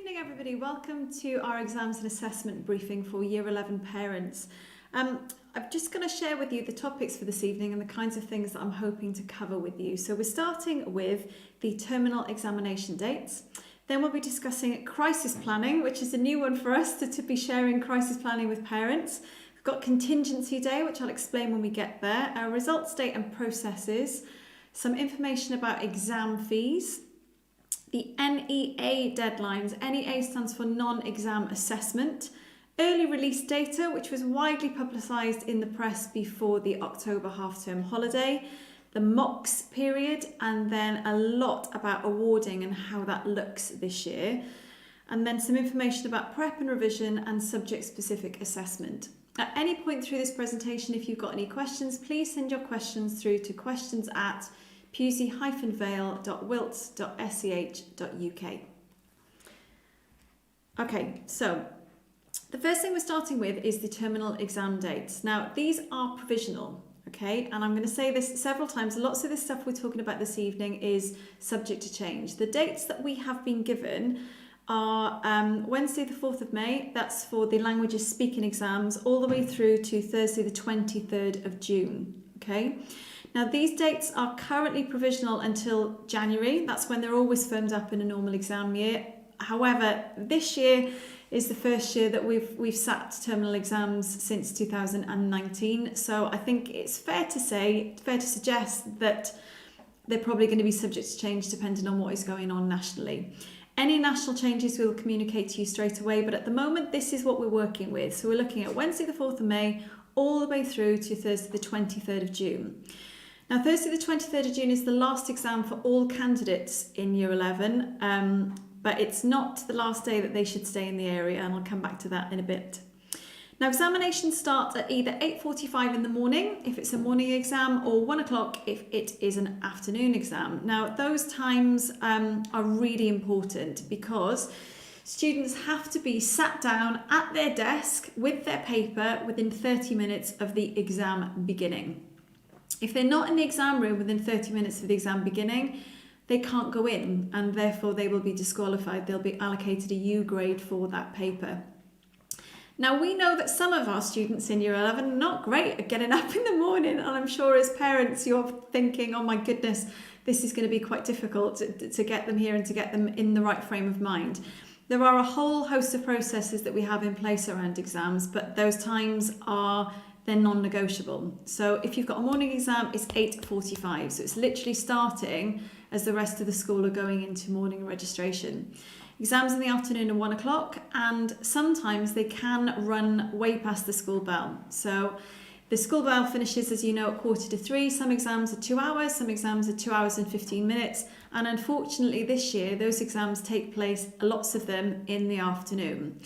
evening, everybody. Welcome to our exams and assessment briefing for Year 11 parents. I'm just going to share with you the topics for this evening and the kinds of things that I'm hoping to cover with you. So we're starting with the terminal examination dates. Then we'll be discussing crisis planning, which is a new one for us to be sharing crisis planning with parents. We've got contingency day, which I'll explain when we get there, our results date and processes, some information about exam fees, the NEA deadlines. NEA stands for non-exam assessment. Early release data, which was widely publicised in the press before the October half-term holiday. The mocks period, and then a lot about awarding and how that looks this year. And then some information about prep and revision and subject-specific assessment. At any point through this presentation, if you've got any questions, please send your questions through to questions@pusey-vale.wilts.sch.uk. Okay, so the first thing we're starting with is the terminal exam dates. Now, these are provisional, okay? And I'm going to say this several times. Lots of this stuff we're talking about this evening is subject to change. The dates that we have been given are Wednesday the 4th of May, that's for the languages speaking exams, all the way through to Thursday the 23rd of June, okay? Now, these dates are currently provisional until January. That's when they're always firmed up in a normal exam year. However, this year is the first year that we've sat terminal exams since 2019. So I think it's fair to suggest that they're probably going to be subject to change depending on what is going on nationally. Any national changes we'll communicate to you straight away, but at the moment, this is what we're working with. So we're looking at Wednesday the 4th of May, all the way through to Thursday the 23rd of June. Now, Thursday the 23rd of June is the last exam for all candidates in Year 11, but it's not the last day that they should stay in the area, and I'll come back to that in a bit. Now, examinations start at either 8:45 in the morning if it's a morning exam, or 1 o'clock if it is an afternoon exam. Now, those times are really important because students have to be sat down at their desk with their paper within 30 minutes of the exam beginning. If they're not in the exam room within 30 minutes of the exam beginning, they can't go in, and therefore they will be disqualified. They'll be allocated a U grade for that paper. Now, we know that some of our students in Year 11 are not great at getting up in the morning, and I'm sure as parents you're thinking, oh my goodness, this is going to be quite difficult to get them here and to get them in the right frame of mind. There are a whole host of processes that we have in place around exams, but those times they're non-negotiable. So if you've got a morning exam, it's 8:45. So it's literally starting as the rest of the school are going into morning registration. Exams in the afternoon are 1 o'clock, and sometimes they can run way past the school bell. So the school bell finishes, as you know, at 2:45. Some exams are 2 hours, some exams are 2 hours and 15 minutes. And unfortunately this year, those exams take place, lots of them, in the afternoon.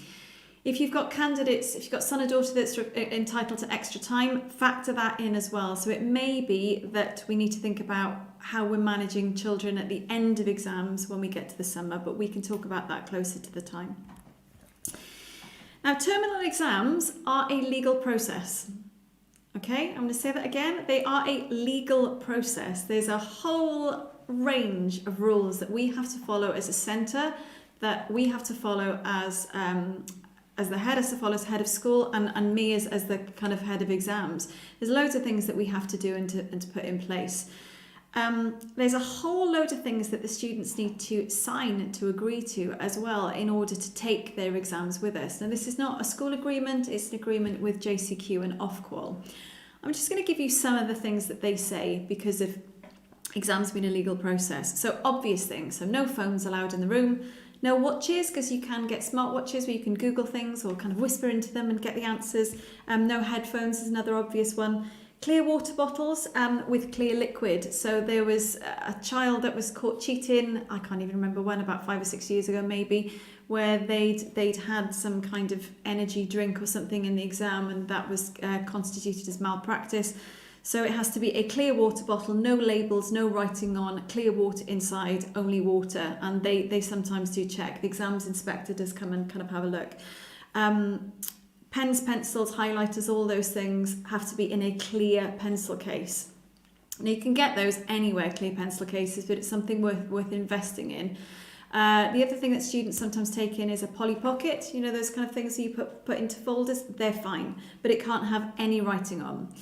If you've got candidates, if you've got son or daughter that's entitled to extra time, factor that in as well. So it may be that we need to think about how we're managing children at the end of exams when we get to the summer, but we can talk about that closer to the time. Now, terminal exams are a legal process. Okay, I'm going to say that again. They are a legal process. There's a whole range of rules that we have to follow as a centre, that we have to follow as the head has to follow as head of school, and me as the kind of head of exams. There's loads of things that we have to do and to put in place. There's a whole load of things that the students need to sign to agree to as well in order to take their exams with us. Now, this is not a school agreement, it's an agreement with JCQ and Ofqual. I'm just going to give you some of the things that they say because of exams being a legal process. So obvious things, so no phones allowed in the room. No watches, because you can get smart watches where you can Google things or kind of whisper into them and get the answers. No headphones is another obvious one. Clear water bottles with clear liquid. So there was a child that was caught cheating, I can't even remember when, about 5 or 6 years ago maybe, where they'd had some kind of energy drink or something in the exam, and that was constituted as malpractice. So it has to be a clear water bottle, no labels, no writing on, clear water inside, only water. And they sometimes do check. The exams inspector does come and kind of have a look. Pens, pencils, highlighters, all those things have to be in a clear pencil case. Now, you can get those anywhere, clear pencil cases, but it's something worth investing in. The other thing that students sometimes take in is a Polly Pocket, you know, those kind of things that you put into folders. They're fine, but it can't have any writing on.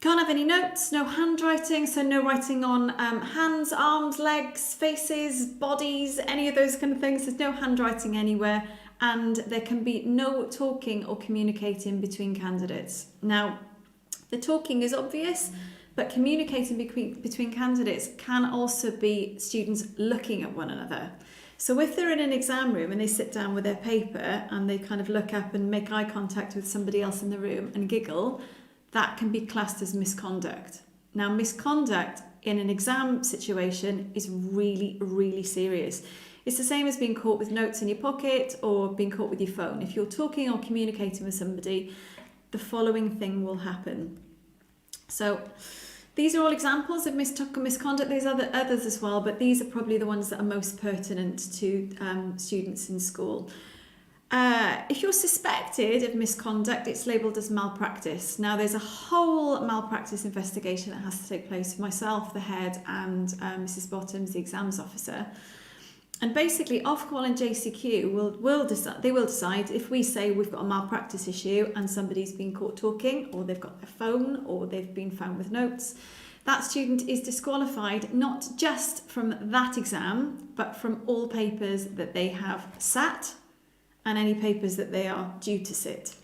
Can't have any notes, no handwriting, so no writing on hands, arms, legs, faces, bodies, any of those kind of things. There's no handwriting anywhere, and there can be no talking or communicating between candidates. Now, the talking is obvious, but communicating between candidates can also be students looking at one another. So if they're in an exam room and they sit down with their paper and they kind of look up and make eye contact with somebody else in the room and giggle, that can be classed as misconduct. Now, misconduct in an exam situation is really, really serious. It's the same as being caught with notes in your pocket or being caught with your phone. If you're talking or communicating with somebody, the following thing will happen. So these are all examples of misconduct. There's others as well, but these are probably the ones that are most pertinent to students in school. If you're suspected of misconduct, it's labelled as malpractice. Now, there's a whole malpractice investigation that has to take place for myself, the head, and Mrs Bottoms, the exams officer. And basically, Ofqual and JCQ will decide if we say we've got a malpractice issue and somebody's been caught talking, or they've got their phone, or they've been found with notes. That student is disqualified not just from that exam, but from all papers that they have sat and any papers that they are due to sit.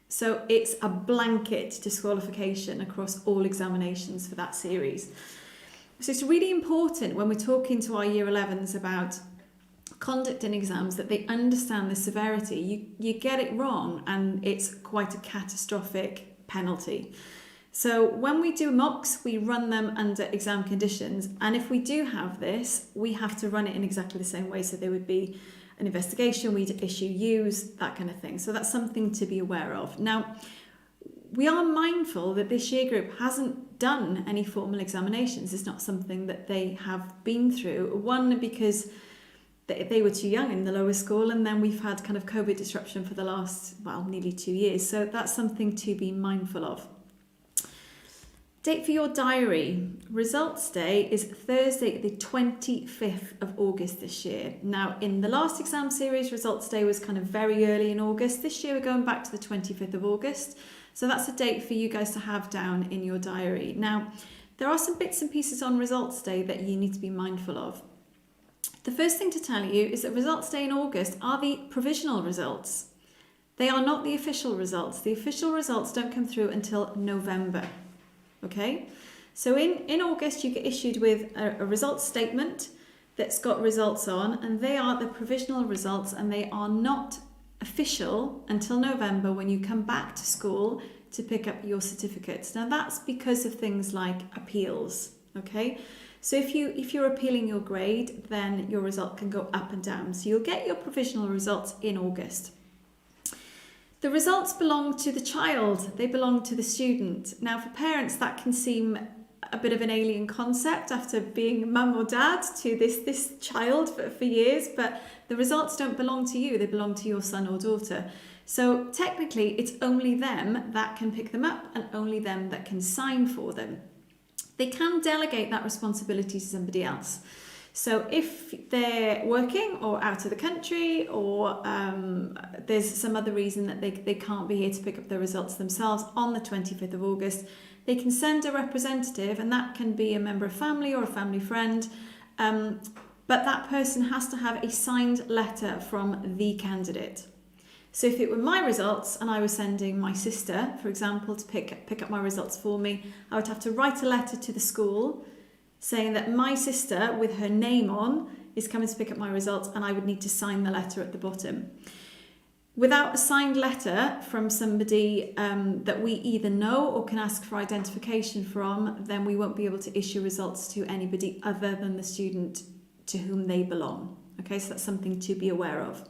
So it's a blanket disqualification across all examinations for that series. So it's really important when we're talking to our Year 11s about conduct in exams that they understand the severity. You get it wrong and it's quite a catastrophic penalty. So when we do mocks, we run them under exam conditions, and if we do have this, we have to run it in exactly the same way. So there would be an investigation, we'd issue U's, that kind of thing. So that's something to be aware of. Now, we are mindful that this year group hasn't done any formal examinations. It's not something that they have been through. One, because they were too young in the lower school, and then we've had kind of COVID disruption for the last, nearly 2 years. So that's something to be mindful of. Date for your diary. Results day is Thursday, the 25th of August this year. Now, in the last exam series, results day was kind of very early in August. This year, we're going back to the 25th of August. So that's a date for you guys to have down in your diary. Now, there are some bits and pieces on results day that you need to be mindful of. The first thing to tell you is that results day in August are the provisional results. They are not the official results. The official results don't come through until November. Okay, so in August you get issued with a results statement that's got results on, and they are the provisional results, and they are not official until November when you come back to school to pick up your certificates. Now that's because of things like appeals. Okay, so if you're appealing your grade, then your result can go up and down. So you'll get your provisional results in August. The results belong to the child, they belong to the student. Now for parents that can seem a bit of an alien concept after being mum or dad to this child for years, but the results don't belong to you, they belong to your son or daughter. So technically it's only them that can pick them up and only them that can sign for them. They can delegate that responsibility to somebody else. So if they're working or out of the country, or there's some other reason that they can't be here to pick up their results themselves on the 25th of August, they can send a representative, and that can be a member of family or a family friend, but that person has to have a signed letter from the candidate. So if it were my results and I was sending my sister, for example, to pick up my results for me, I would have to write a letter to the school saying that my sister with her name on is coming to pick up my results, and I would need to sign the letter at the bottom. Without a signed letter from somebody that we either know or can ask for identification from, then we won't be able to issue results to anybody other than the student to whom they belong. Okay, so that's something to be aware of.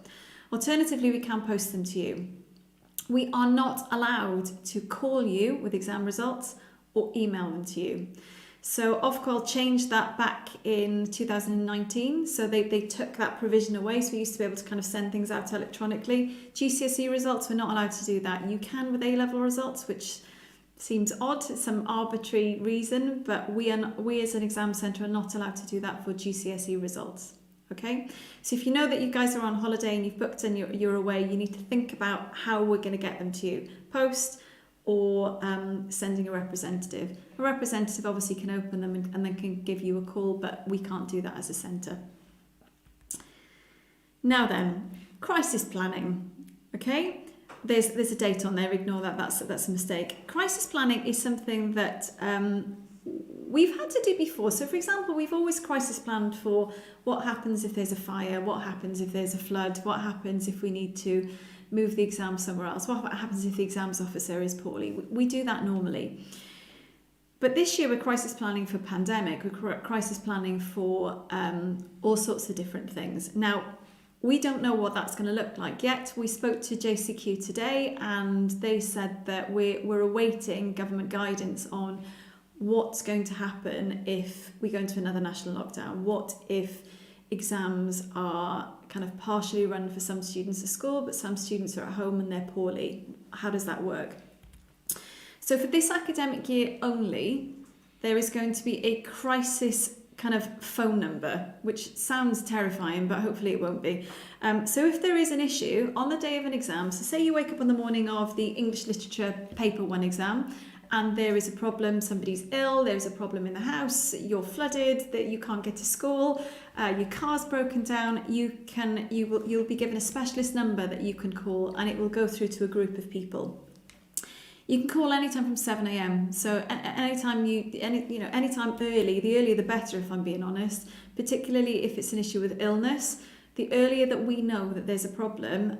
Alternatively, we can post them to you. We are not allowed to call you with exam results or email them to you. So Ofqual changed that back in 2019. So they took that provision away. So we used to be able to kind of send things out electronically. GCSE results, we're not allowed to do that. You can with A-level results, which seems odd. It's some arbitrary reason, but we as an exam centre are not allowed to do that for GCSE results. Okay, so if you know that you guys are on holiday and you've booked and you're away, you need to think about how we're going to get them to you. Post or sending a representative. A representative obviously can open them and then can give you a call, but we can't do that as a centre. Now then, crisis planning. Okay, there's a date on there. Ignore that. That's a mistake. Crisis planning is something that we've had to do before. So, for example, we've always crisis planned for what happens if there's a fire, what happens if there's a flood, what happens if we need to move the exam somewhere else, what happens if the exams officer is poorly. We do that normally. But this year we're crisis planning for pandemic, we're crisis planning for all sorts of different things. Now, we don't know what that's going to look like yet. We spoke to JCQ today and they said that we're awaiting government guidance on what's going to happen if we go into another national lockdown. What if exams are kind of partially run for some students at school, but some students are at home and they're poorly? How does that work? So for this academic year only, there is going to be a crisis kind of phone number, which sounds terrifying, but hopefully it won't be. So if there is an issue on the day of an exam, so say you wake up on the morning of the English Literature Paper 1 exam, and there is a problem, somebody's ill, there's a problem in the house, you're flooded, that you can't get to school, your car's broken down, you'll be given a specialist number that you can call, and it will go through to a group of people. You can call anytime from 7 a.m. So anytime anytime early, the earlier the better, if I'm being honest, particularly if it's an issue with illness. The earlier that we know that there's a problem,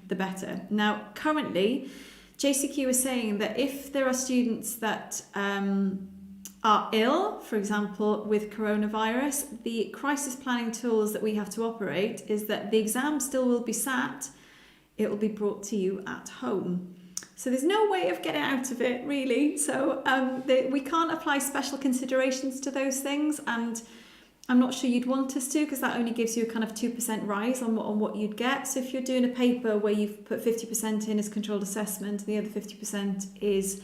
the better. Now, currently, JCQ is saying that if there are students that are ill, for example, with coronavirus, the crisis planning tools that we have to operate is that the exam still will be sat, it will be brought to you at home. So there's no way of getting out of it, really. So we can't apply special considerations to those things, and I'm not sure you'd want us to, because that only gives you a kind of 2% rise on what you'd get. So if you're doing a paper where you've put 50% in as controlled assessment, and the other 50% is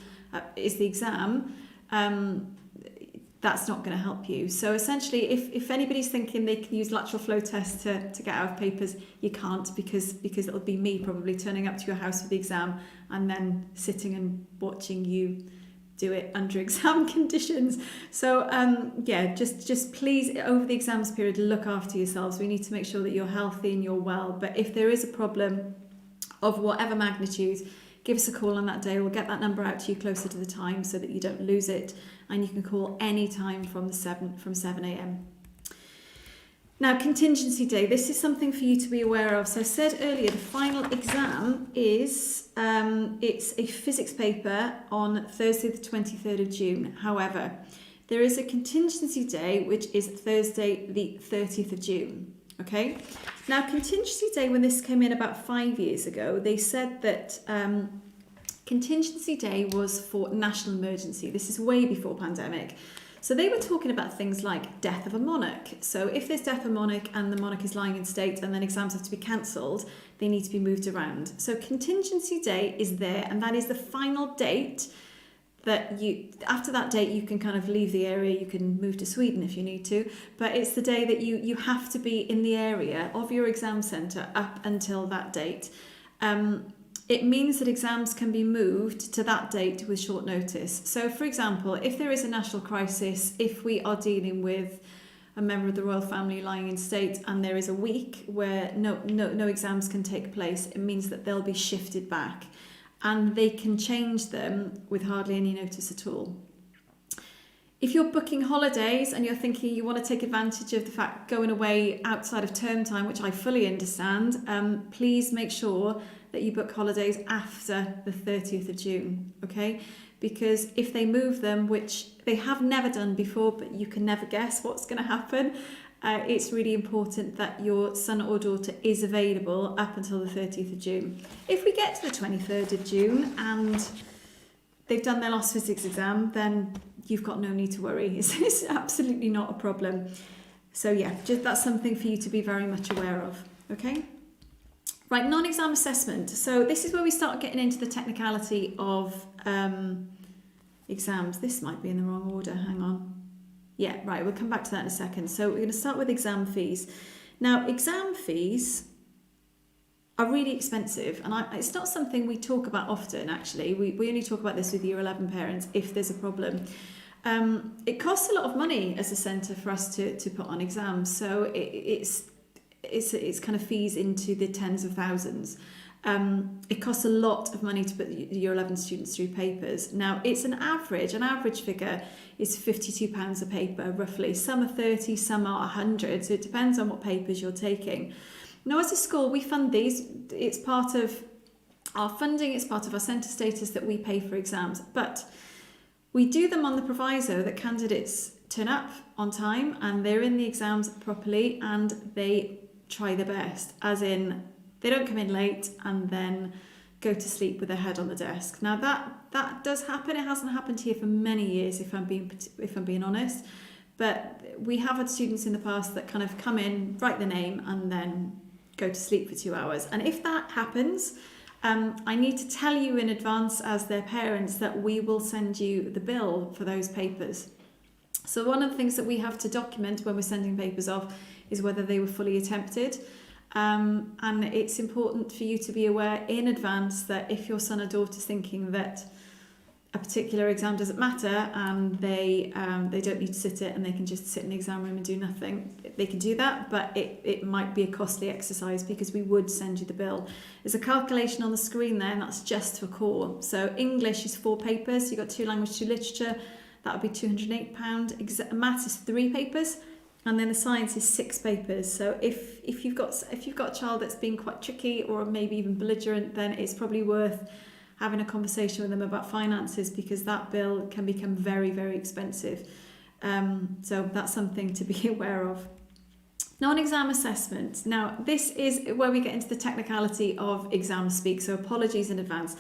the exam, that's not going to help you. So essentially, if anybody's thinking they can use lateral flow tests to get out of papers, you can't, because it'll be me probably turning up to your house for the exam and then sitting and watching you do it under exam conditions. So just please, over the exams period, look after yourselves. We need to make sure that you're healthy and you're well. But if there is a problem of whatever magnitude, give us a call on that day. We'll get that number out to you closer to the time so that you don't lose it, and you can call any time from 7 a.m. Now, contingency day. This is something for you to be aware of. So I said earlier, the final exam is it's a physics paper on Thursday the 23rd of June. However, there is a contingency day which is Thursday the 30th of June. Okay. Now, contingency day, when this came in about 5 years ago, they said that contingency day was for national emergency. This is way before pandemic. So they were talking about things like death of a monarch. So if there's death of a monarch and the monarch is lying in state and then exams have to be cancelled, they need to be moved around. So contingency day is there, and that is the final date that after that date, you can kind of leave the area. You can move to Sweden if you need to, but it's the day that you have to be in the area of your exam centre up until that date. It means that exams can be moved to that date with short notice. So, for example, if there is a national crisis, if we are dealing with a member of the royal family lying in state and there is a week where no exams can take place, it means that they'll be shifted back, and they can change them with hardly any notice at all. If you're booking holidays and you're thinking you want to take advantage of the fact going away outside of term time, which I fully understand, please make sure that you book holidays after the 30th of June, okay? Because if they move them, which they have never done before, but you can never guess what's going to happen, it's really important that your son or daughter is available up until the 30th of June. If we get to the 23rd of June and they've done their last physics exam, then you've got no need to worry. It's absolutely not a problem. So yeah, that's something for you to be very much aware of, okay? Right, non-exam assessment. So this is where we start getting into the technicality of exams. This might be in the wrong order, hang on. Yeah, right, we'll come back to that in a second. So we're going to start with exam fees. Now, exam fees are really expensive, and it's not something we talk about often, actually. We only talk about this with Year 11 parents if there's a problem. It costs a lot of money as a centre for us to put on exams, so it's kind of fees into the tens of thousands. It costs a lot of money to put Year 11 students through papers. Now, it's an average figure is £52 a paper, roughly. Some are 30, some are 100, so it depends on what papers you're taking. Now, as a school, we fund these. It's part of our funding, it's part of our centre status that we pay for exams, but we do them on the proviso that candidates turn up on time and they're in the exams properly and they try their best, as in they don't come in late and then go to sleep with their head on the desk. Now that does happen. It hasn't happened here for many years, if I'm being honest. But we have had students in the past that kind of come in, write their name, and then go to sleep for 2 hours. And if that happens, I need to tell you in advance as their parents that we will send you the bill for those papers. So one of the things that we have to document when we're sending papers off is whether they were fully attempted. And it's important for you to be aware in advance that if your son or daughter is thinking that a particular exam doesn't matter and they don't need to sit it and they can just sit in the exam room and do nothing, they can do that, but it might be a costly exercise because we would send you the bill. There's a calculation on the screen there, and that's just for core. So English is 4 papers, you've got 2 language, 2 literature, that would be £208. Maths is 3 papers, and then the science is 6 papers. So if you've got a child that's being quite tricky or maybe even belligerent, then it's probably worth having a conversation with them about finances, because that bill can become very, very expensive. So that's something to be aware of. Non-exam assessment. Now, this is where we get into the technicality of exam speak, so apologies in advance.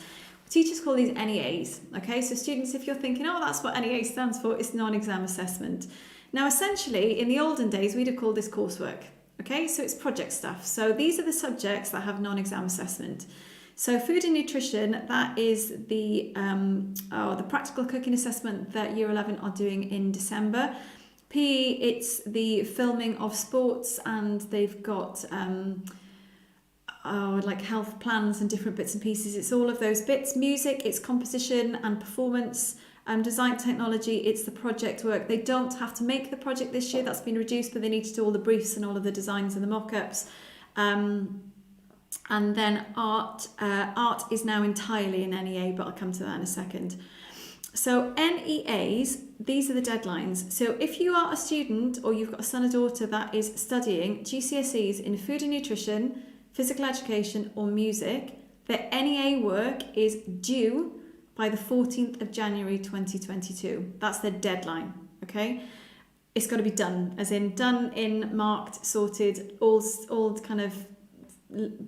Teachers call these NEAs, okay? So students, if you're thinking, oh, that's what NEA stands for, it's non-exam assessment. Now, essentially, in the olden days, we'd have called this coursework, okay? So it's project stuff. So these are the subjects that have non-exam assessment. So food and nutrition, that is the practical cooking assessment that Year 11 are doing in December. PE, it's the filming of sports, and they've got like health plans and different bits and pieces. It's all of those bits. Music, it's composition and performance. Design technology, it's the project work. They don't have to make the project this year, that's been reduced, but they need to do all the briefs and all of the designs and the mock-ups. And then art is now entirely an NEA, but I'll come to that in a second. So NEAs, these are the deadlines. So if you are a student or you've got a son or daughter that is studying GCSEs in food and nutrition, physical education or music, their NEA work is due by the 14th of January 2022. That's their deadline, okay? It's got to be done, as in done, in, marked, sorted, all kind of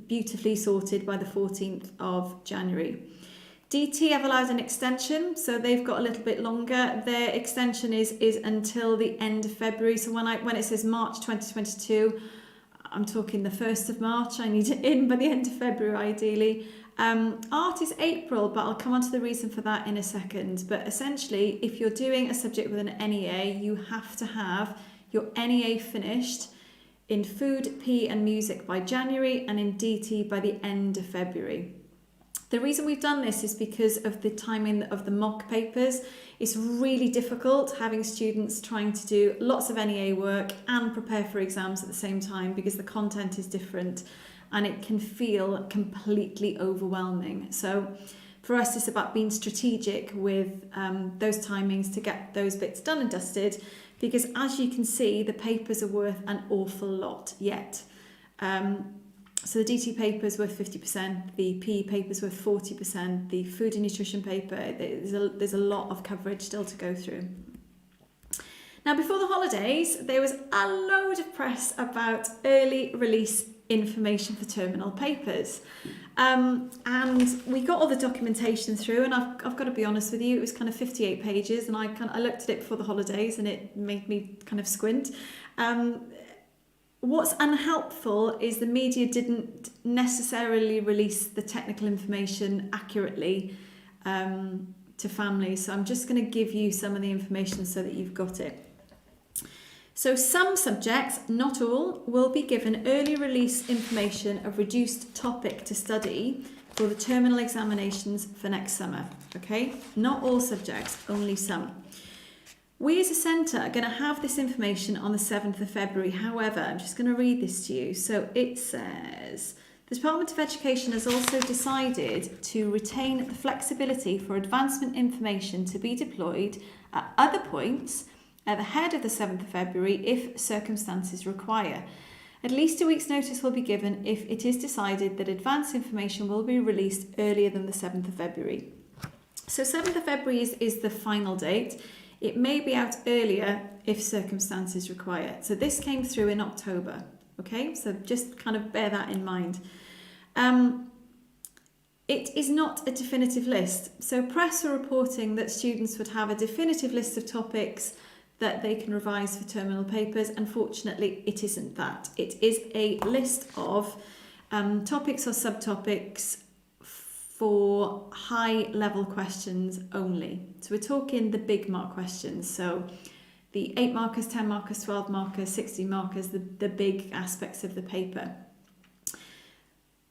beautifully sorted by the 14th of January. DT have allowed an extension, so they've got a little bit longer. Their extension is until the end of February. So when it says March 2022, I'm talking the 1st of March. I need it in by the end of February, ideally. Art is April, but I'll come on to the reason for that in a second. But essentially, if you're doing a subject with an NEA, you have to have your NEA finished in food, PE and music by January, and in DT by the end of February. The reason we've done this is because of the timing of the mock papers. It's really difficult having students trying to do lots of NEA work and prepare for exams at the same time, because the content is different and it can feel completely overwhelming. So for us, it's about being strategic with those timings to get those bits done and dusted, because as you can see, the papers are worth an awful lot yet. So the DT paper is worth 50%, the PE paper is worth 40%, the food and nutrition paper, there's a lot of coverage still to go through. Now, before the holidays, there was a load of press about early release information for terminal papers. And we got all the documentation through, and I've got to be honest with you, it was kind of 58 pages, and I looked at it before the holidays and it made me kind of squint. What's unhelpful is the media didn't necessarily release the technical information accurately to families. So I'm just going to give you some of the information so that you've got it. So some subjects, not all, will be given early release information of reduced topic to study for the terminal examinations for next summer, okay? Not all subjects, only some. We as a centre are going to have this information on the 7th of February. However, I'm just going to read this to you. So it says, the Department of Education has also decided to retain the flexibility for advancement information to be deployed at other points ahead of the 7th of February if circumstances require. At least a week's notice will be given if it is decided that advance information will be released earlier than the 7th of February. So 7th of February is the final date. It may be out earlier if circumstances require. So this came through in October, okay? So just kind of bear that in mind. It is not a definitive list. So press are reporting that students would have a definitive list of topics that they can revise for terminal papers. Unfortunately, it isn't that. It is a list of topics or subtopics for high-level questions only. So we're talking the big mark questions. So the 8 markers, 10 markers, 12 markers, 16 markers, the big aspects of the paper.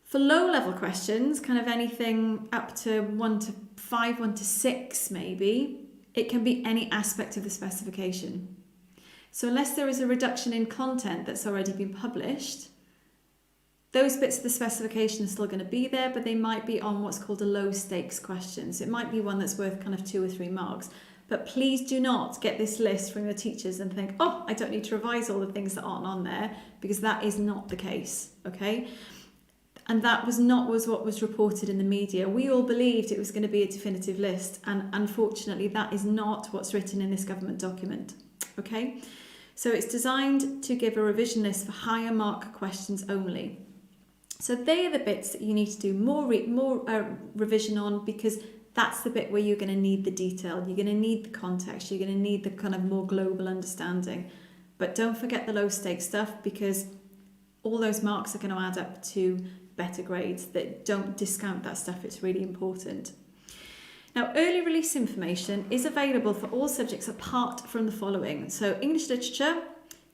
For low-level questions, kind of anything up to 1 to 5, 1 to 6 maybe, it can be any aspect of the specification. So unless there is a reduction in content that's already been published, those bits of the specification are still going to be there, but they might be on what's called a low stakes question. So it might be one that's worth kind of 2 or 3 marks. But please do not get this list from your teachers and think, oh, I don't need to revise all the things that aren't on there, because that is not the case, okay? And that was not what was reported in the media. We all believed it was going to be a definitive list, and unfortunately that is not what's written in this government document, okay? So it's designed to give a revision list for higher mark questions only. So they are the bits that you need to do more revision on, because that's the bit where you're going to need the detail, you're going to need the context, you're going to need the kind of more global understanding. But don't forget the low stakes stuff, because all those marks are going to add up to better grades. That don't discount that stuff, it's really important. Now, early release information is available for all subjects apart from the following. So English literature,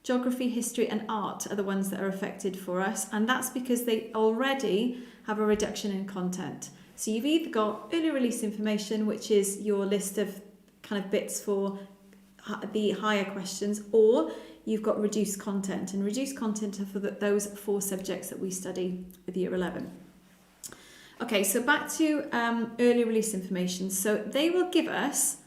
geography, history and art are the ones that are affected for us, and that's because they already have a reduction in content. So you've either got early release information, which is your list of kind of bits for the higher questions, or you've got reduced content, and reduced content are for those 4 subjects that we study with Year 11. Okay, so back to early release information. So they will give us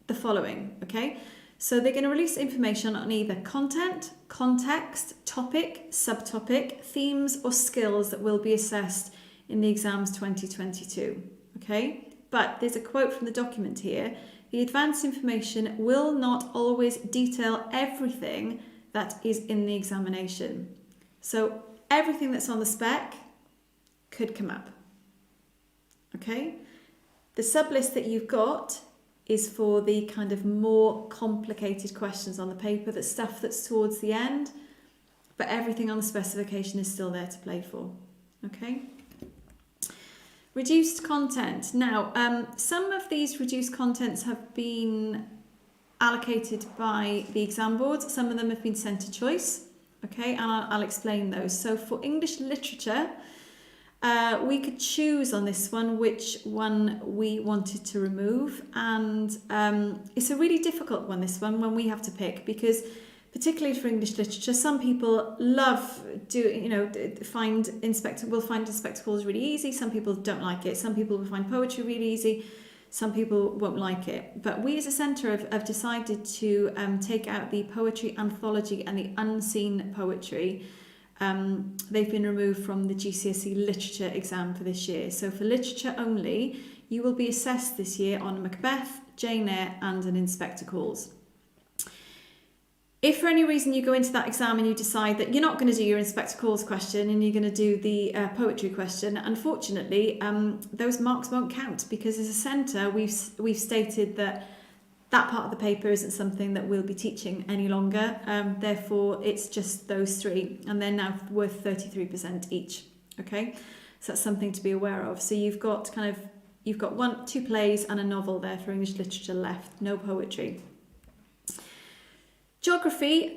the following, okay? So they're going to release information on either content, context, topic, subtopic, themes or skills that will be assessed in the exams 2022, okay? But there's a quote from the document here. The advanced information will not always detail everything that is in the examination. So everything that's on the spec could come up, okay? The sublist that you've got is for the kind of more complicated questions on the paper, the stuff that's towards the end, but everything on the specification is still there to play for, okay? Reduced content. Now, some of these reduced contents have been allocated by the exam board. Some of them have been centre choice, okay, and I'll explain those. So for English literature, we could choose on this one which one we wanted to remove, and it's a really difficult one, this one, when we have to pick, because particularly for English literature, some people find spectacles really easy. Some people don't like it. Some people will find poetry really easy. Some people won't like it. But we as a centre have decided to take out the poetry anthology and the unseen poetry. They've been removed from the GCSE literature exam for this year. So for literature only, you will be assessed this year on Macbeth, Jane Eyre and an Inspector Calls. If for any reason you go into that exam and you decide that you're not going to do your Inspector Calls question and you're going to do the poetry question, unfortunately, those marks won't count, because as a centre, we've stated that part of the paper isn't something that we'll be teaching any longer. Therefore, it's just those 3, and they're now worth 33% each. Okay, so that's something to be aware of. So you've got 2 plays and a novel there for English literature left, no poetry. Geography,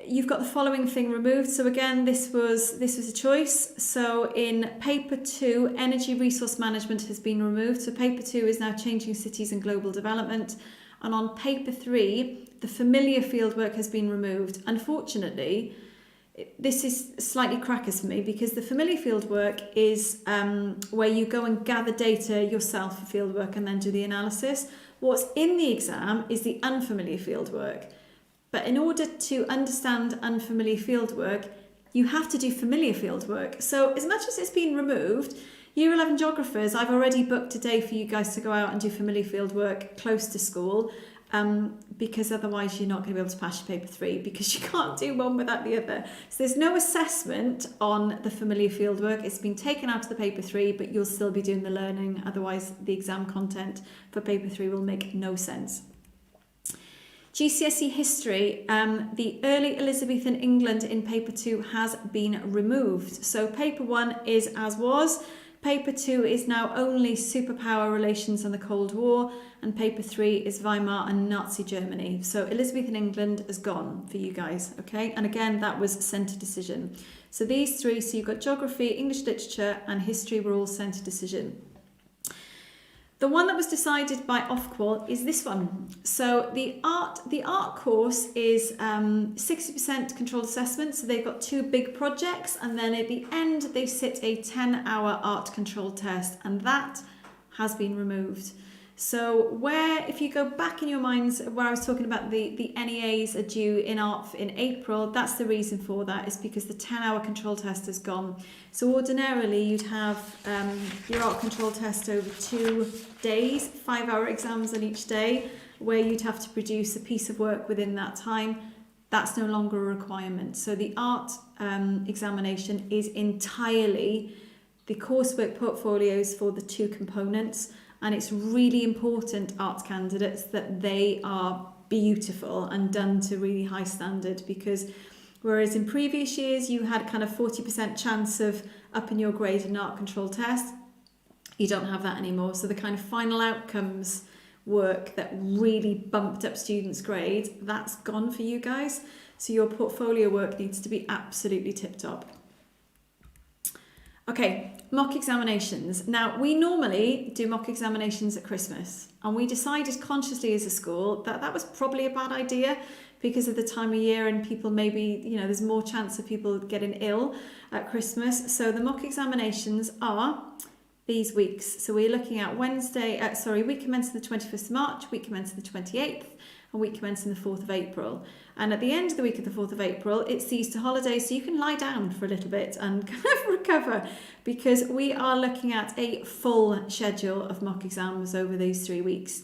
you've got the following thing removed. So again, this was a choice. So in paper 2, energy resource management has been removed. So paper 2 is now changing cities and global development. And on paper 3, the familiar fieldwork has been removed. Unfortunately, this is slightly crackers for me, because the familiar fieldwork is where you go and gather data yourself for fieldwork and then do the analysis. What's in the exam is the unfamiliar fieldwork. But in order to understand unfamiliar fieldwork, you have to do familiar fieldwork. So as much as it's been removed, Year 11 geographers, I've already booked a day for you guys to go out and do familiar fieldwork close to school, because otherwise you're not going to be able to pass your paper 3, because you can't do one without the other. So there's no assessment on the familiar fieldwork. It's been taken out of the paper 3, but you'll still be doing the learning. Otherwise, the exam content for paper 3 will make no sense. GCSE history, the early Elizabethan England in paper 2 has been removed. So paper 1 is as was. Paper 2 is now only superpower relations and the Cold War, and paper 3 is Weimar and Nazi Germany. So Elizabethan England is gone for you guys, okay? And again, that was centre decision. So these 3, so you've got geography, English literature and history were all centre decision. The one that was decided by Ofqual is this one. So the art course is 60% controlled assessment. So they've got 2 big projects, and then at the end they sit a 10-hour art controlled test, and that has been removed. So where, if you go back in your minds where I was talking about the NEAs are due in art in April, that's the reason for that, is because the 10-hour control test has gone. So ordinarily you'd have your art control test over 2 days, 5-hour exams on each day, where you'd have to produce a piece of work within that time. That's no longer a requirement. So the art examination is entirely the coursework portfolios for the 2 components. And it's really important, arts candidates, that they are beautiful and done to really high standard, because whereas in previous years you had kind of 40% chance of upping your grade in an art control test, you don't have that anymore. So the kind of final outcomes work that really bumped up students' grades, that's gone for you guys. So your portfolio work needs to be absolutely tip-top. Okay, mock examinations. Now, we normally do mock examinations at Christmas, and we decided consciously as a school that that was probably a bad idea because of the time of year, and people maybe, there's more chance of people getting ill at Christmas. So the mock examinations are these weeks. So we're looking at week commencing the 21st of March, week commencing the 28th, and week commencing the 4th of April. And at the end of the week of the 4th of April, it's the Easter holidays, so you can lie down for a little bit and kind of recover, because we are looking at a full schedule of mock exams over these 3 weeks.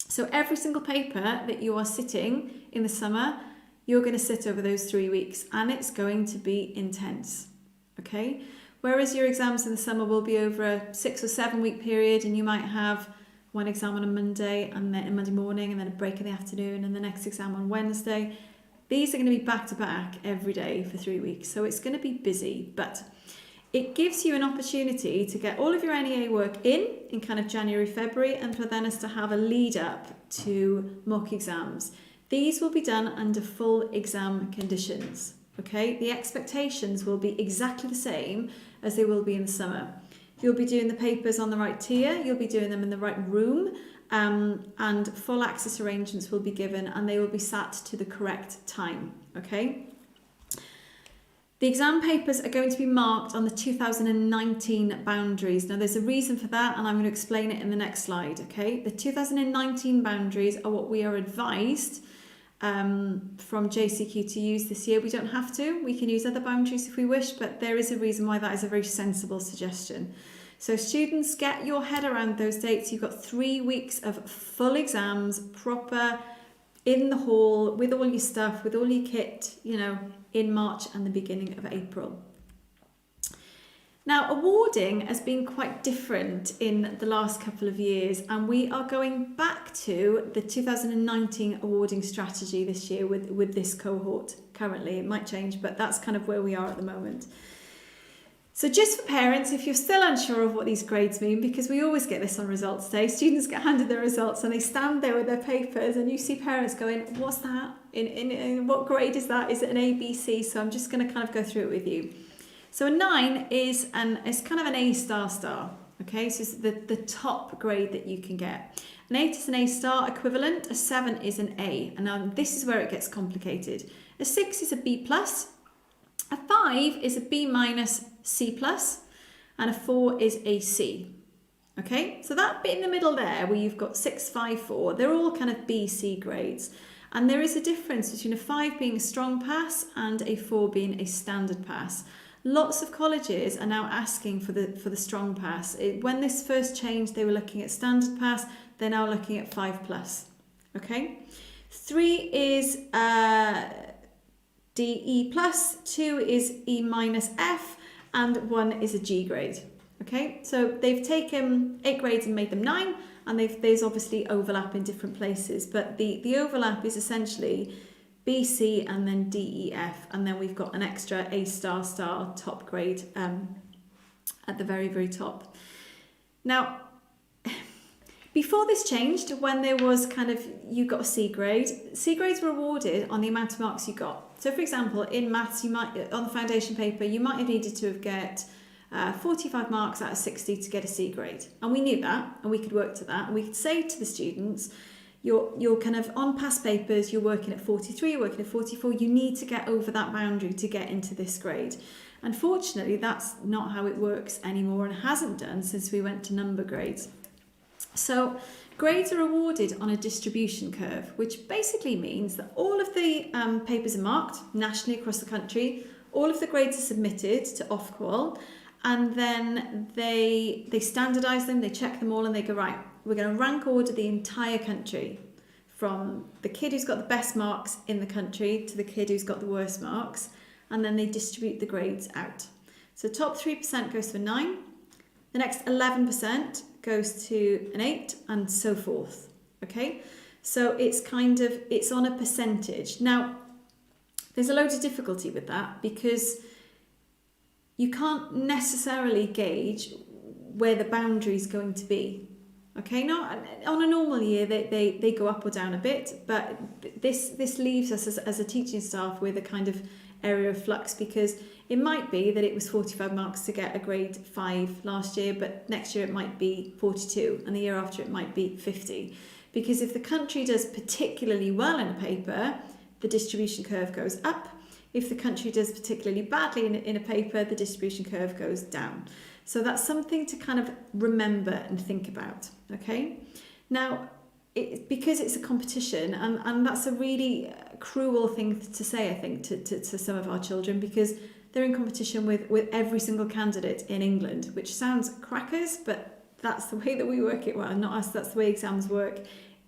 So every single paper that you are sitting in the summer, you're going to sit over those 3 weeks, and it's going to be intense, okay? Whereas your exams in the summer will be over a 6 or 7 week period, and you might have one exam on a Monday and then a Monday morning, and then a break in the afternoon, and the next exam on Wednesday. These are going to be back to back every day for 3 weeks. So it's going to be busy, but it gives you an opportunity to get all of your NEA work in kind of January, February, and for then us to have a lead up to mock exams. These will be done under full exam conditions. Okay, the expectations will be exactly the same as they will be in the summer. You'll be doing the papers on the right tier, you'll be doing them in the right room, and full access arrangements will be given, and they will be sat to the correct time, okay? The exam papers are going to be marked on the 2019 boundaries. Now there's a reason for that, and I'm going to explain it in the next slide, okay? The 2019 boundaries are what we are advised from JCQ to use this year. We don't have to, we can use other boundaries if we wish, but there is a reason why that is a very sensible suggestion. So students, get your head around those dates. You've got 3 weeks of full exams, proper, in the hall, with all your stuff, with all your kit, in March and the beginning of April. Now, awarding has been quite different in the last couple of years, and we are going back to the 2019 awarding strategy this year with this cohort currently. It might change, but that's kind of where we are at the moment. So just for parents, if you're still unsure of what these grades mean, because we always get this on results day, students get handed their results and they stand there with their papers and you see parents going, what's that? In what grade is that? Is it an A, B, C? So I'm just going to kind of go through it with you. So a 9 is kind of an A star. Okay, so it's the top grade that you can get. An 8 is an A star equivalent, a 7 is an A. And now this is where it gets complicated. A 6 is a B plus, a 5 is a B minus, C plus, and a 4 is a C. Okay, so that bit in the middle there where you've got 6, 5, 4, they're all kind of B, C grades. And there is a difference between a 5 being a strong pass and a 4 being a standard pass. Lots of colleges are now asking for the strong pass. When this first changed, they were looking at standard pass, they're now looking at 5 plus. Okay, 3 is D, E plus, 2 is E minus, F, and 1 is a G grade. Okay, so they've taken 8 grades and made them 9, and there's obviously overlap in different places, but the overlap is essentially B, C, and then D, E, F, and then we've got an extra A star top grade at the very, very top. Now, before this changed, when there was kind of, you got a C grade, C grades were awarded on the amount of marks you got. So for example, in maths, you might, on the foundation paper, you might have needed to have get 45 marks out of 60 to get a C grade. And we knew that, and we could work to that. And we could say to the students, you're kind of on past papers, you're working at 43, you're working at 44, you need to get over that boundary to get into this grade. Unfortunately, that's not how it works anymore and hasn't done since we went to number grades. So grades are awarded on a distribution curve, which basically means that all of the papers are marked nationally across the country, all of the grades are submitted to Ofqual, and then they standardise them, they check them all, and they go, right, we're going to rank order the entire country from the kid who's got the best marks in the country to the kid who's got the worst marks, and then they distribute the grades out. So top 3% goes to a 9, the next 11% goes to an 8, and so forth. Okay, so it's on a percentage. Now, there's a load of difficulty with that because you can't necessarily gauge where the boundary is going to be. Okay, now on a normal year they go up or down a bit, but this leaves us as a teaching staff with a kind of area of flux, because it might be that it was 45 marks to get a grade 5 last year, but next year it might be 42, and the year after it might be 50. Because if the country does particularly well in a paper, the distribution curve goes up. If the country does particularly badly in a paper, the distribution curve goes down. So that's something to kind of remember and think about, okay? Now, because it's a competition, and that's a really cruel thing to say, I think, to some of our children, because they're in competition with every single candidate in England, which sounds crackers, but that's the way that we work it. Well, not us, that's the way exams work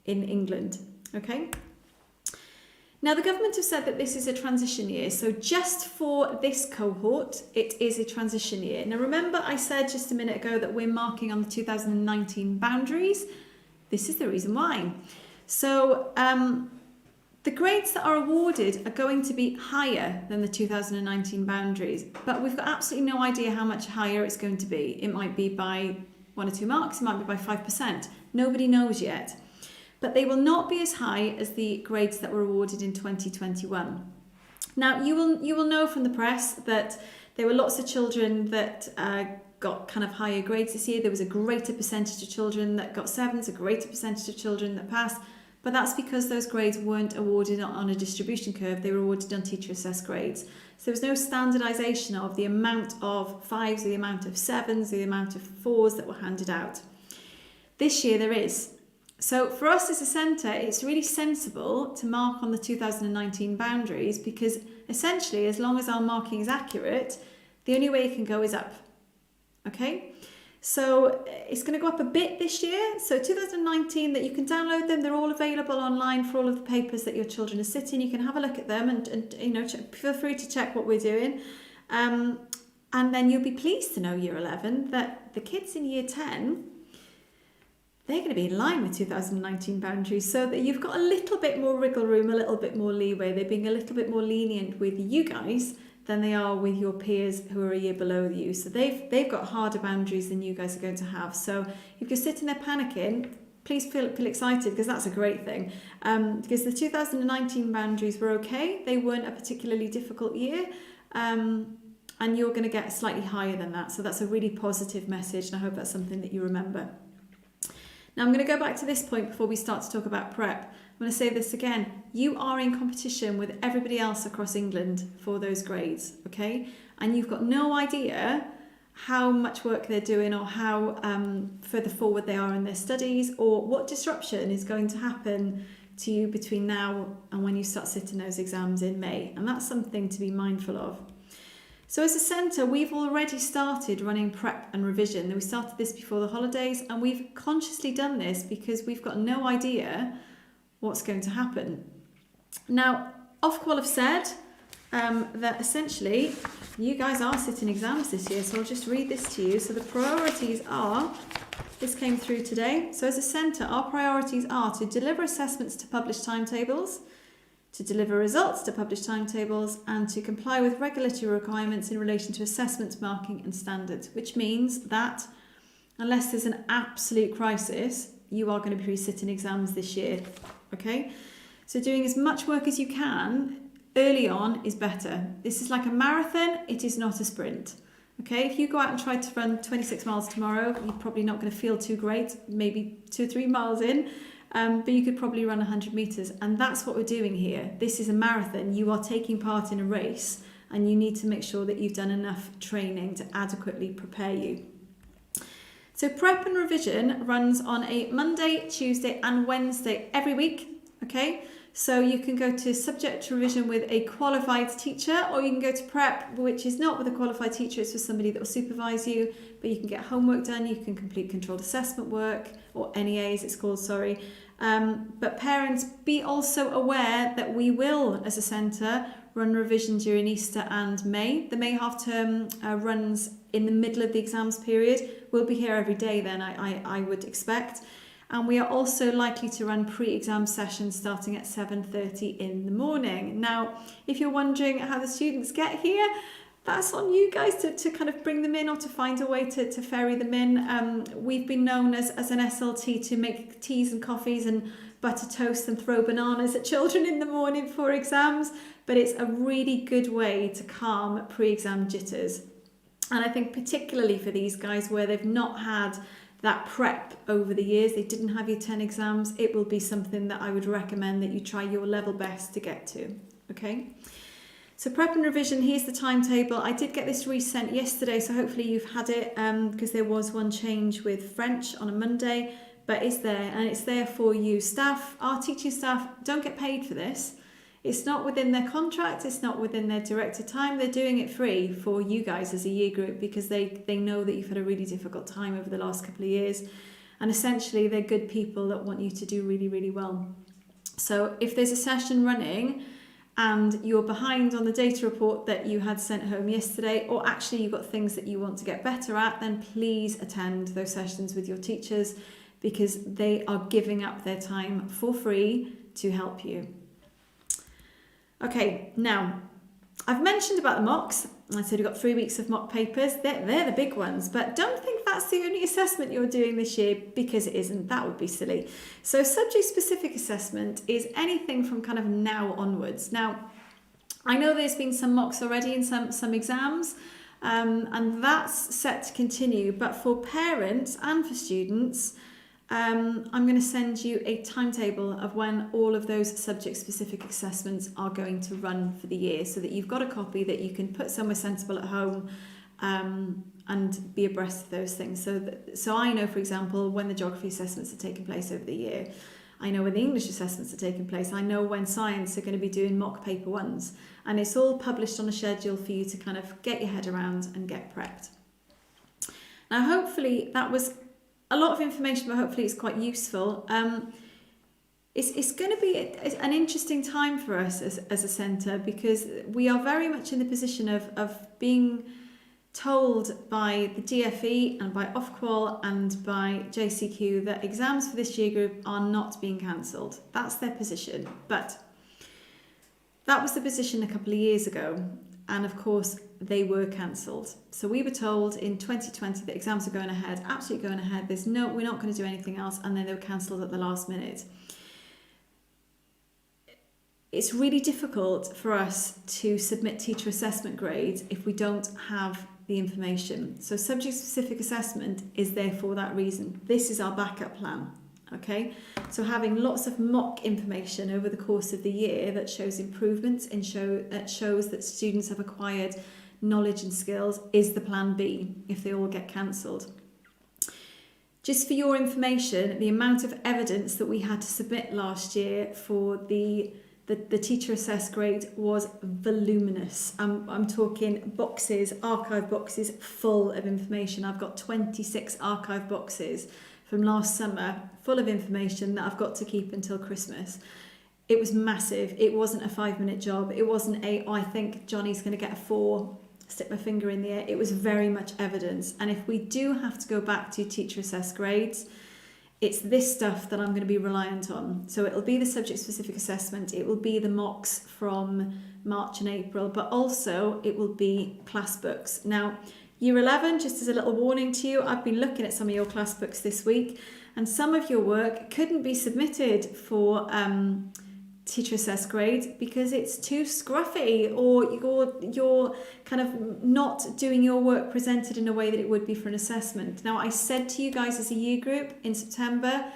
in England, okay? Now, the government have said that this is a transition year. So just for this cohort, it is a transition year. Now, remember I said just a minute ago that we're marking on the 2019 boundaries. This is the reason why. So the grades that are awarded are going to be higher than the 2019 boundaries, but we've got absolutely no idea how much higher it's going to be. It might be by 1 or 2 marks, it might be by 5%. Nobody knows yet. But they will not be as high as the grades that were awarded in 2021. Now, you will know from the press that there were lots of children that got kind of higher grades this year. There was a greater percentage of children that got 7s, a greater percentage of children that passed, but that's because those grades weren't awarded on a distribution curve, they were awarded on teacher assessed grades. So there was no standardisation of the amount of 5s, the amount of 7s, the amount of 4s that were handed out. This year there is. So for us as a centre, it's really sensible to mark on the 2019 boundaries, because essentially, as long as our marking is accurate, the only way it can go is up. Okay? So it's going to go up a bit this year. So 2019, that you can download them, they're all available online for all of the papers that your children are sitting. You can have a look at them and you know, feel free to check what we're doing. And then you'll be pleased to know, Year 11, that the kids in Year 10, they're going to be in line with 2019 boundaries, so that you've got a little bit more wriggle room, a little bit more leeway. They're being a little bit more lenient with you guys than they are with your peers who are a year below you. So they've got harder boundaries than you guys are going to have. So if you're sitting there panicking, please feel excited, because that's a great thing. Because the 2019 boundaries were okay. They weren't a particularly difficult year. And you're going to get slightly higher than that. So that's a really positive message, and I hope that's something that you remember. Now I'm going to go back to this point before we start to talk about prep. I'm going to say this again. You are in competition with everybody else across England for those grades, okay? And you've got no idea how much work they're doing, or how further forward they are in their studies, or what disruption is going to happen to you between now and when you start sitting those exams in May. And that's something to be mindful of. So as a centre, we've already started running prep and revision. We started this before the holidays, and we've consciously done this because we've got no idea what's going to happen. Now, Ofqual have said that essentially you guys are sitting exams this year, so I'll just read this to you. So the priorities are, this came through today. So as a centre, our priorities are to deliver assessments to published timetables, to deliver results to published timetables, and to comply with regulatory requirements in relation to assessments, marking and standards, which means that unless there's an absolute crisis, you are going to be sitting exams this year, okay? So doing as much work as you can early on is better. This is like a marathon, it is not a sprint, okay? If you go out and try to run 26 miles tomorrow, you're probably not going to feel too great, maybe 2 or 3 miles in, but you could probably run 100 metres, and that's what we're doing here. This is a marathon. You are taking part in a race, and you need to make sure that you've done enough training to adequately prepare you. So prep and revision runs on a Monday, Tuesday and Wednesday every week, okay? So you can go to subject revision with a qualified teacher, or you can go to prep, which is not with a qualified teacher, it's with somebody that will supervise you, but you can get homework done, you can complete controlled assessment work, or NEAs it's called, sorry. But parents, be also aware that we will, as a centre, run revision during Easter and May. The May half term runs in the middle of the exams period. We'll be here every day then, I would expect. And we are also likely to run pre-exam sessions starting at 7:30 in the morning. Now, if you're wondering how the students get here, that's on you guys to kind of bring them in, or to find a way to ferry them in. We've been known as an SLT to make teas and coffees and butter toast and throw bananas at children in the morning for exams, but it's a really good way to calm pre-exam jitters. And I think particularly for these guys where they've not had that prep over the years, they didn't have your 10 exams, it will be something that I would recommend that you try your level best to get to, okay? So prep and revision, here's the timetable. I did get this resent yesterday, so hopefully you've had it, because there was one change with French on a Monday, but it's there, and it's there for you. Staff, our teaching staff don't get paid for this. It's not within their contract, it's not within their directed time. They're doing it free for you guys as a year group, because they know that you've had a really difficult time over the last couple of years. And essentially, they're good people that want you to do really, really well. So if there's a session running and you're behind on the data report that you had sent home yesterday, or actually you've got things that you want to get better at, then please attend those sessions with your teachers, because they are giving up their time for free to help you. Okay, now, I've mentioned about the mocks. I said we've got 3 weeks of mock papers. They're the big ones, but don't think that's the only assessment you're doing this year, because it isn't. That would be silly. So subject-specific assessment is anything from kind of now onwards. Now, I know there's been some mocks already in some exams, and that's set to continue, but for parents and for students, I'm going to send you a timetable of when all of those subject-specific assessments are going to run for the year, so that you've got a copy that you can put somewhere sensible at home, and be abreast of those things. So I know, for example, when the geography assessments are taking place over the year. I know when the English assessments are taking place. I know when science are going to be doing mock paper ones. And it's all published on a schedule for you to kind of get your head around and get prepped. Now, hopefully that was a lot of information, but hopefully it's quite useful. It's going to be an interesting time for us as a centre, because we are very much in the position of being told by the DFE and by Ofqual and by JCQ that exams for this year group are not being cancelled. That's their position. But that was the position a couple of years ago. and of course they were cancelled. So we were told in 2020 that exams are going ahead, absolutely going ahead. We're not going to do anything else, and then they were cancelled at the last minute. It's really difficult for us to submit teacher assessment grades if we don't have the information. So subject-specific assessment is there for that reason. This is our backup plan, okay? So having lots of mock information over the course of the year that shows improvements and shows that students have acquired knowledge and skills is the plan B if they all get cancelled. Just for your information, the amount of evidence that we had to submit last year for the teacher assessed grade was voluminous. I'm talking boxes, archive boxes full of information. I've got 26 archive boxes from last summer full of information that I've got to keep until Christmas. It was massive. It wasn't a 5-minute job. It wasn't I think Johnny's going to get a 4, stick my finger in the air. It was very much evidence. And if we do have to go back to teacher assessed grades, it's this stuff that I'm going to be reliant on. So it'll be the subject-specific assessment, it will be the mocks from March and April, but also it will be class books. Now, Year 11, just as a little warning to you, I've been looking at some of your class books this week, and some of your work couldn't be submitted for teacher assessed grades because it's too scruffy, or you're kind of not doing your work presented in a way that it would be for an assessment. Now, I said to you guys as a year group in September,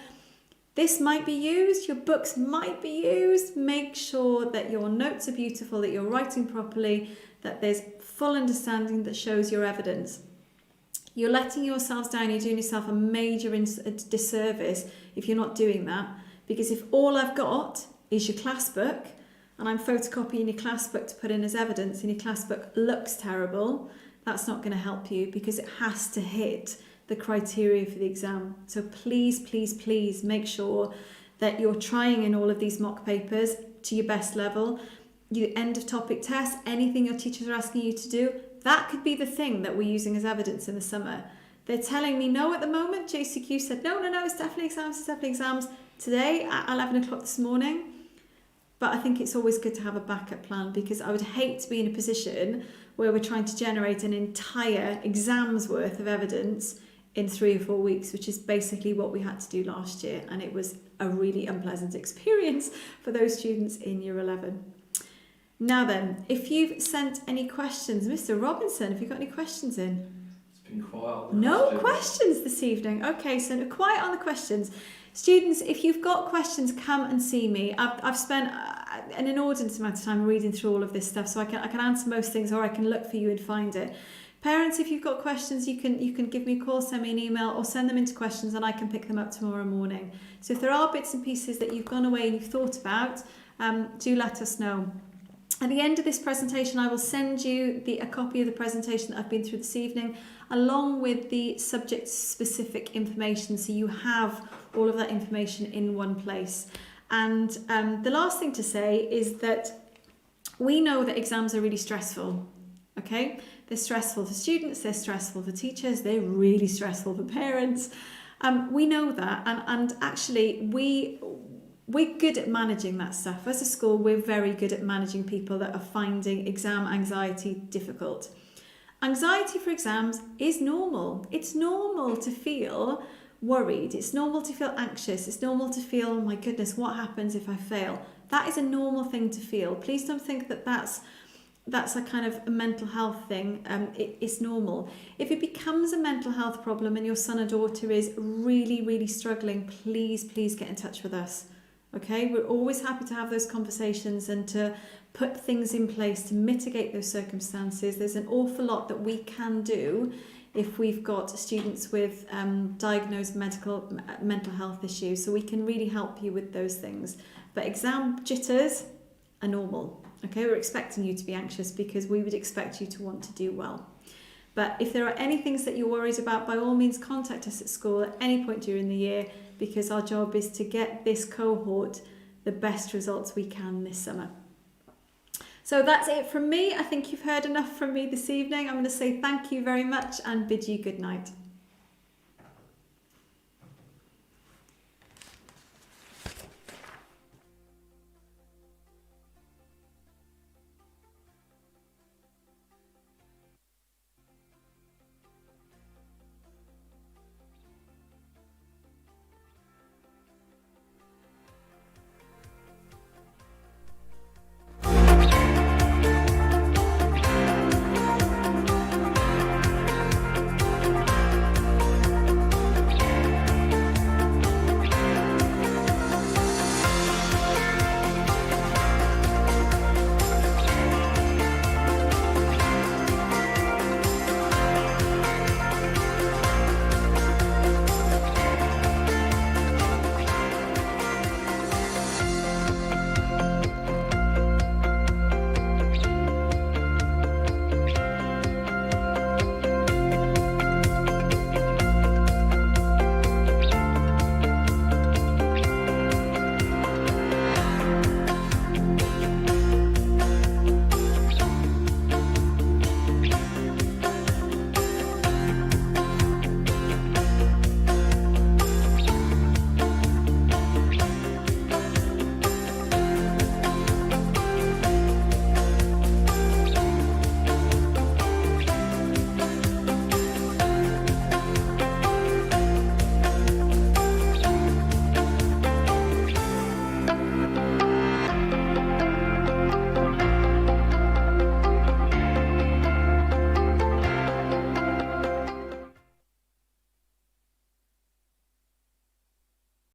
this might be used, your books might be used. Make sure that your notes are beautiful, that you're writing properly, that there's full understanding that shows your evidence. You're letting yourselves down, you're doing yourself a major disservice if you're not doing that, because if all I've got is your class book, and I'm photocopying your class book to put in as evidence, and your class book looks terrible, that's not going to help you, because it has to hit the criteria for the exam. So please, please, please make sure that you're trying in all of these mock papers to your best level. Your end of topic tests, anything your teachers are asking you to do, that could be the thing that we're using as evidence in the summer. They're telling me no at the moment. JCQ said no, it's definitely exams, it's definitely exams. Today at 11 o'clock this morning. But I think it's always good to have a backup plan, because I would hate to be in a position where we're trying to generate an entire exam's worth of evidence in 3 or 4 weeks, which is basically what we had to do last year. And it was a really unpleasant experience for those students in Year 11. Now then, if you've sent any questions, Mr. Robinson, have you got any questions in? It's been quiet on the No questions this evening. Okay, so quiet on the questions. Students, if you've got questions, come and see me. I've spent an inordinate amount of time reading through all of this stuff, so I can answer most things, or I can look for you and find it. Parents, if you've got questions, you can give me a call, send me an email, or send them into questions, and I can pick them up tomorrow morning. So if there are bits and pieces that you've gone away and you've thought about, do let us know. At the end of this presentation, I will send you a copy of the presentation that I've been through this evening, along with the subject-specific information, so you have all of that information in one place. And the last thing to say is that we know that exams are really stressful, okay? They're stressful for students, they're stressful for teachers, they're really stressful for parents. We know that, and actually we're good at managing that stuff. As a school, we're very good at managing people that are finding exam anxiety difficult. Anxiety for exams is normal. It's normal to feel worried. It's normal to feel anxious. It's normal to feel, oh my goodness, what happens if I fail? That is a normal thing to feel. Please don't think that that's a kind of a mental health thing. It's normal. If it becomes a mental health problem and your son or daughter is really, really struggling, please get in touch with us. Okay, we're always happy to have those conversations and to put things in place to mitigate those circumstances. There's an awful lot that we can do if we've got students with diagnosed mental health issues, so we can really help you with those things. But exam jitters are normal. Okay, we're expecting you to be anxious because we would expect you to want to do well. But if there are any things that you're worried about, by all means contact us at school at any point during the year, because our job is to get this cohort the best results we can this summer. So that's it from me. I think you've heard enough from me this evening. I'm going to say thank you very much and bid you good night.